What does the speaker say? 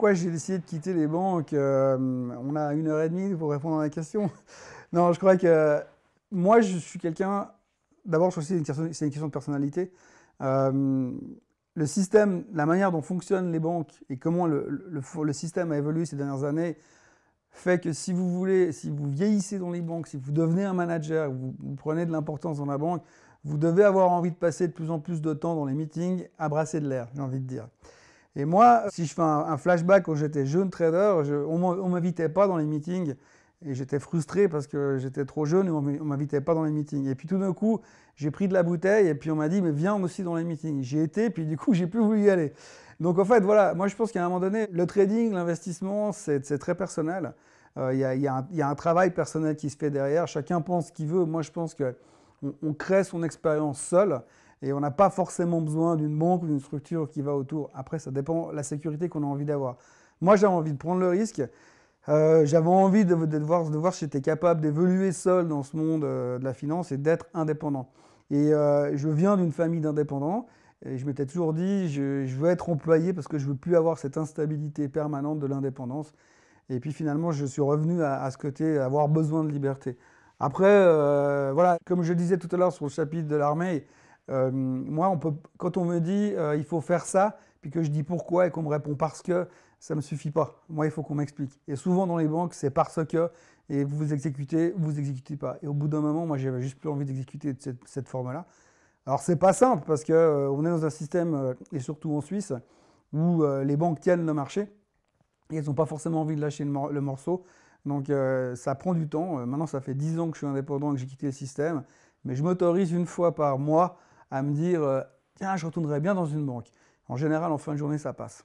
pourquoi j'ai décidé de quitter les banques. On a 1 heure et demie pour répondre à la question. Non, je crois que moi, je suis quelqu'un. D'abord, je crois que c'est une question de personnalité. Euh, le système, la manière dont fonctionnent les banques et comment le système a évolué ces dernières années fait que si vous voulez, si vous vieillissez dans les banques, si vous devenez un manager, vous prenez de l'importance dans la banque, vous devez avoir envie de passer de plus en plus de temps dans les meetings à brasser de l'air, j'ai envie de dire. Et moi, si je fais un flashback quand j'étais jeune trader, on ne m'invitait pas dans les meetings et j'étais frustré parce que j'étais trop jeune et on ne m'invitait pas dans les meetings. Et puis tout d'un coup, j'ai pris de la bouteille et puis on m'a dit, mais viens aussi dans les meetings. J'y étais, puis du coup, j'ai plus voulu y aller. Donc en fait, voilà, moi je pense qu'à un moment donné, le trading, l'investissement, c'est très personnel. Il y a un travail personnel qui se fait derrière. Chacun pense ce qu'il veut. Moi, je pense qu'on crée son expérience seul. Et on n'a pas forcément besoin d'une banque ou d'une structure qui va autour. Après, ça dépend de la sécurité qu'on a envie d'avoir. Moi, j'avais envie de prendre le risque. J'avais envie de voir si j'étais capable d'évoluer seul dans ce monde de la finance et d'être indépendant. Et je viens d'une famille d'indépendants. Et je m'étais toujours dit, je veux être employé parce que je ne veux plus avoir cette instabilité permanente de l'indépendance. Et puis finalement, je suis revenu à ce côté, à avoir besoin de liberté. Après, voilà, comme je disais tout à l'heure sur le chapitre de l'armée, moi, quand on me dit il faut faire ça, puis que je dis pourquoi et qu'on me répond parce que, ça ne me suffit pas. Moi, il faut qu'on m'explique. Et souvent dans les banques, c'est parce que, et vous exécutez pas. Et au bout d'un moment, moi, j'avais juste plus envie d'exécuter de cette forme-là. Alors, c'est pas simple parce que on est dans un système, et surtout en Suisse, où les banques tiennent le marché et elles n'ont pas forcément envie de lâcher le morceau. Donc, ça prend du temps. Maintenant, ça fait 10 ans que je suis indépendant et que j'ai quitté le système. Mais je m'autorise une fois par mois à me dire tiens, je retournerai bien dans une banque. En général, en fin de journée, ça passe.